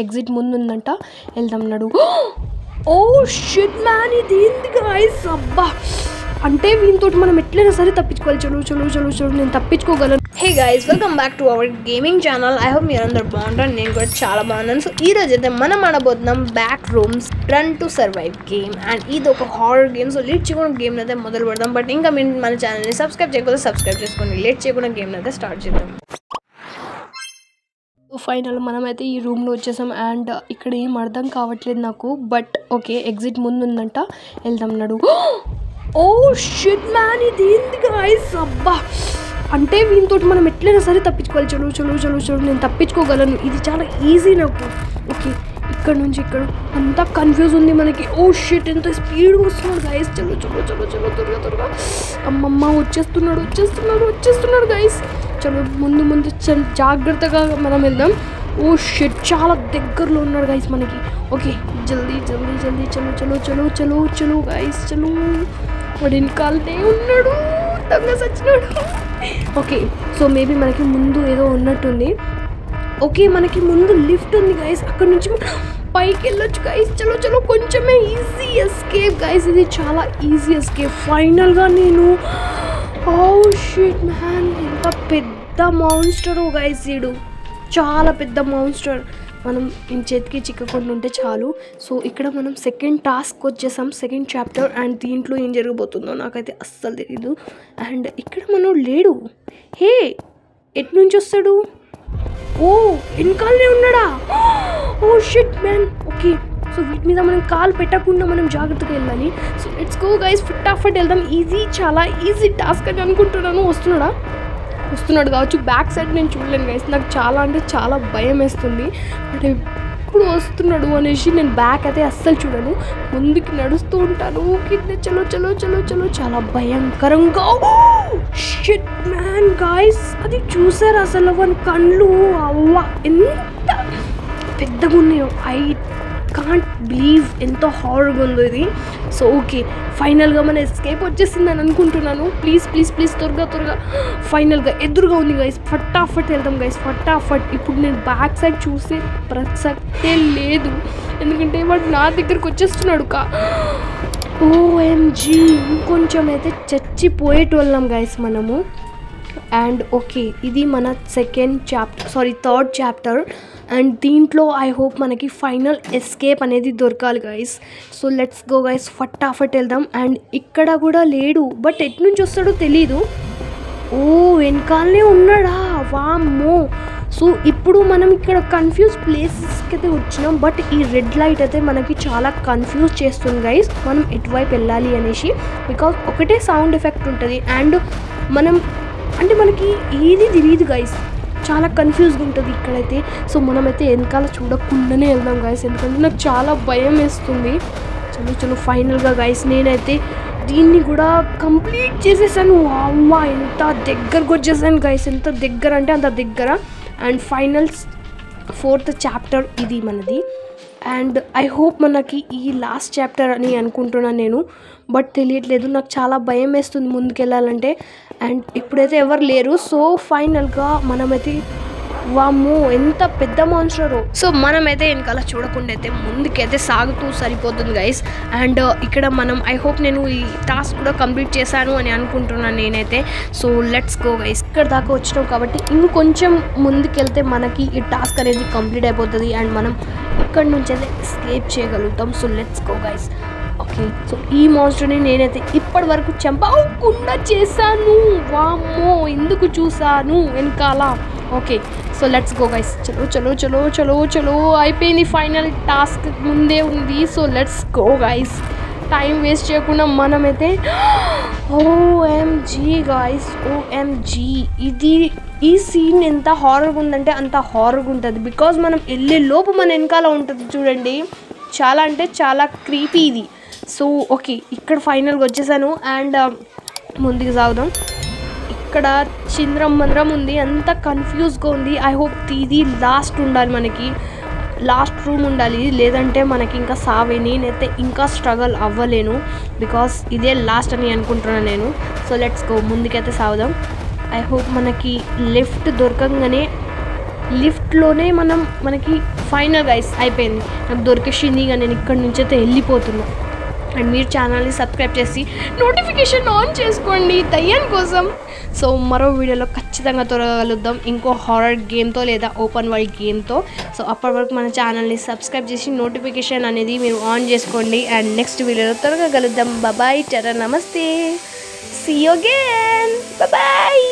Exit ముందు ఉందంట, వెళ్దాం నడు. ఓ షిట్ మ్యాన్, ఇది ఏంది గైస్? అబ్బా, అంటే వీళ్ళతో మనం ఎట్లయినా సరే తప్పించుకోవాలి. చలో చలో చలో చలో, నేను తప్పించుకోగలను. Hey guys, welcome back to our gaming channel. I hope మీరు అందరు బాగుంటారు, నేను కూడా చాలా బాగున్నాను. సో ఈ రోజు అయితే మనం ఆడబోతున్నాం back rooms run to survive game. And ఇది ఒక హారర్ గేమ్. సో లేట్ చేయకుండా గేమ్ అయితే మొదలు పెడదాం. బట్ ఇంకా మీరు మన ఛానల్ని సబ్స్క్రైబ్ చేయకపోతే సబ్స్క్రైబ్ చేసుకోండి. లేట్ చేయకుండా గేమ్ అయితే స్టార్ట్ చేద్దాం. ఫైనల్ మనమైతే ఈ రూమ్లో వచ్చేసాం. అండ్ ఇక్కడ ఏం అర్థం కావట్లేదు నాకు. బట్ ఓకే, ఎగ్జిట్ ముందు ఉందంట, వెళ్దాం నడు. ఓ షిట్ మ్యాన్, ఇది ఏంది గైస్? అబ్బా, అంటే వీళ్ళతో మనం ఎట్లయినా సరే తప్పించుకోవాలి. చలో చలో చలో చలో, నేను తప్పించుకోగలను. ఇది చాలా ఈజీ నాకు. ఓకే, ఇక్కడ నుంచి ఇక్కడ అంతా కన్ఫ్యూజ్ ఉంది మనకి. ఓ షిట్, ఎంత స్పీడ్గా వస్తున్నాడు గైస్. చలో చలో చలో చలో, త్వరగా త్వరగా. అమ్మమ్మ, వచ్చేస్తున్నాడు వచ్చేస్తున్నాడు వచ్చేస్తున్నాడు గైస్. చలో ముందు ముందు జాగ్రత్తగా మనం వెళ్దాం. ఓ షిట్, చాలా దగ్గరలో ఉన్నాడు గైస్ మనకి. ఓకే, జల్దీ జల్దీ జల్దీ, చలో చలో చలో చలో చలో గైస్, చలో. వాడు వెనకాలనే ఉన్నాడు, దొంగ సచ్చినాడు. ఓకే, సో మేబీ మనకి ముందు ఏదో ఉన్నట్టుంది. ఓకే, మనకి ముందు లిఫ్ట్ ఉంది గైస్, అక్కడ నుంచి పైకి వెళ్ళొచ్చు గైస్. చలో చలో, కొంచెమే ఈజీ ఎస్కేప్ గైస్, ఇది చాలా ఈజీ ఎస్కేప్. ఫైనల్గా నేను, ఓ షిట్ మ్యాన్, ఎంత పెద్ద మాన్స్టర్ గైస్. వీడు చాలా పెద్ద మాన్స్టర్. మనం చేతికి చిక్కకుండా ఉంటే చాలు. సో ఇక్కడ మనం సెకండ్ టాస్క్ వచ్చేసాం, సెకండ్ చాప్టర్. అండ్ దీంట్లో ఏం జరగబోతుందో నాకైతే అస్సలు తెలీదు. అండ్ ఇక్కడ మనం లేడు. హే, ఎటు నుంచి వస్తాడు? ఓ, వెనకాలనే ఉన్నాడా? ఓ షిట్ మ్యాన్. ఓకే, సో వీటి మీద మనం కాలు పెట్టకుండా మనం జాగ్రత్తగా వెళ్ళాలి. సో లెట్స్ గో గైస్, ఫటాఫట్ వెళ్దాం. ఈజీ, చాలా ఈజీ టాస్క్ అని అనుకుంటున్నాను. వస్తున్నాడు కావచ్చు. బ్యాక్ సైడ్ నేను చూడలేను గైస్, నాకు చాలా అంటే చాలా భయం వేస్తుంది. అంటే ఎప్పుడు వస్తున్నాడు అనేసి నేను బ్యాక్ అయితే అస్సలు చూడను, ముందుకి నడుస్తూ ఉంటాను. కింద చలో చలో చలో చలో, చాలా భయంకరంగా. షిట్ మ్యాన్ గైస్, అది చూసారు అసలు వన్ కళ్ళు? అవ్వ, ఎంత పెద్దగా ఉన్నాయో. ఐ కాంట్ బిలీవ్ ఎంత హారర్గా ఉందో ఇది. సో ఓకే, ఫైనల్గా మన ఎస్కేప్ వచ్చేసిందని అనుకుంటున్నాను. ప్లీజ్ ప్లీజ్ ప్లీజ్, త్వరగా త్వరగా. ఫైనల్గా ఎదురుగా ఉంది గైస్, ఫటాఫట్ వెళ్దాం గైస్, ఫటాఫట్. ఇప్పుడు నేను బ్యాక్ సైడ్ చూసే ప్రసక్తే లేదు, ఎందుకంటే వాడు నా దగ్గరకు వచ్చేస్తున్నాడు. ఓఎంజీ, ఇంకొంచెం అయితే చచ్చిపోయేటోళ్ళం గైస్ మనము. అండ్ ఓకే, ఇది మన థర్డ్ చాప్టర్. అండ్ దీంట్లో ఐ హోప్ మనకి ఫైనల్ ఎస్కేప్ అనేది దొరకాలి guys. So let's go guys, ఫటాఫట్ వెళ్దాం. అండ్ ఇక్కడ కూడా లేడు, బట్ ఎటు నుంచి వస్తాడో తెలీదు. ఓ, వెనకాలనే ఉన్నాడా? వామ్మో. సో ఇప్పుడు మనం ఇక్కడ కన్ఫ్యూజ్ ప్లేసెస్కి అయితే వచ్చినాం. బట్ ఈ రెడ్ లైట్ అయితే మనకి చాలా కన్ఫ్యూజ్ చేస్తుంది గైస్, మనం ఎటువైపు వెళ్ళాలి అనేసి. బికాజ్ ఒకటే సౌండ్ ఎఫెక్ట్ ఉంటుంది. అండ్ అంటే మనకి ఏది తెలియదు గైస్, చాలా కన్ఫ్యూజ్గా ఉంటుంది ఇక్కడైతే. సో మనమైతే వెనకాల చూడకుండానే వెళ్దాం గైస్, ఎందుకంటే నాకు చాలా భయం వేస్తుంది. చలో చలో, ఫైనల్గా గైస్ నేనైతే దీన్ని కూడా కంప్లీట్ చేసేసాను. అమ్మ, ఎంత దగ్గరకు వచ్చేసాను గైస్, ఎంత దగ్గర అంటే అంత దగ్గర. అండ్ ఫైనల్ ఫోర్త్ చాప్టర్ ఇది మనది. అండ్ ఐ హోప్ మనకి ఈ లాస్ట్ చాప్టర్ అని అనుకుంటున్నాను నేను, బట్ తెలియట్లేదు. నాకు చాలా భయం వేస్తుంది ముందుకెళ్ళాలంటే. అండ్ ఇప్పుడైతే ఎవరు లేరు. సో ఫైనల్గా మనమైతే, వామ్మో, ఎంత పెద్ద మాన్స్టరో. సో మనమైతే వెనకాల చూడకుండా అయితే ముందుకైతే సాగుతూ సరిపోతుంది గైస్. అండ్ ఇక్కడ మనం, ఐ హోప్ నేను ఈ టాస్క్ కూడా కంప్లీట్ చేశాను అని అనుకుంటున్నాను నేనైతే. సో లెట్స్ గో గైస్, ఇక్కడ దాకా వచ్చినాం కాబట్టి ఇంకొంచెం ముందుకెళ్తే మనకి ఈ టాస్క్ అనేది కంప్లీట్ అయిపోతుంది. అండ్ మనం ఇక్కడ నుంచి అయితే ఎస్కేప్ చేయగలుగుతాం. So let's go guys. Okay, so ఈ మాన్స్టర్ని నేనైతే ఇప్పటి వరకు చంపకుండా చేశాను. వామ్మో, ఎందుకు చూసాను వెనకాల. Okay, so let's go guys, చలో చలో చలో చలో చలో. అయిపోయింది, ఫైనల్ టాస్క్ ముందే ఉంది. So let's go guys, time waste చేయకుండా మనమైతే, ఓఎంజీ గైస్, ఓఎంజీ. ఈ సీన్ ఎంత హారర్గా ఉందంటే అంత హారర్గా ఉంటుంది. బికాజ్ మనం వెళ్ళే లోపు మన వెనకాల ఉంటుంది చూడండి, చాలా అంటే చాలా క్రీపీ ఇది. సో ఓకే, ఇక్కడ ఫైనల్గా వచ్చేసాను. అండ్ ముందుకు సాగుదాం. ఇక్కడ చింద్రం మంద్రం ఉంది, అంత కన్ఫ్యూజ్గా ఉంది. ఐ హోప్ ఇది లాస్ట్ ఉండాలి, మనకి లాస్ట్ రూమ్ ఉండాలి, లేదంటే మనకి ఇంకా సావే. నేనైతే ఇంకా స్ట్రగల్ అవ్వలేను, బికాస్ ఇదే లాస్ట్ అని అనుకుంటున్నాను నేను. సో లెట్స్ గో, ముందుకైతే సాగుదాం. ఐ హోప్ మనకి లెఫ్ట్ దొరకంగానే లిఫ్ట్లోనే మనకి ఫైనల్ గైస్ అయిపోయింది, నాకు దొరికేసింది. ఇక నేను ఇక్కడి నుంచి అయితే వెళ్ళిపోతున్నా. అండ్ మీరు ఛానల్ని సబ్స్క్రైబ్ చేసి నోటిఫికేషన్ ఆన్ చేసుకోండి దయ్యం కోసం. సో మరో వీడియోలో ఖచ్చితంగా త్వరగా కలుద్దాం, ఇంకో హారర్ గేమ్తో లేదా ఓపెన్ వరల్డ్ గేమ్తో. సో అప్పటి వరకు మన ఛానల్ని సబ్స్క్రైబ్ చేసి నోటిఫికేషన్ అనేది మీరు ఆన్ చేసుకోండి. అండ్ నెక్స్ట్ వీడియోలో త్వరగా కలుద్దాం. బాయ్, టాటా, నమస్తే, సీ యూ అగైన్, బాయ్.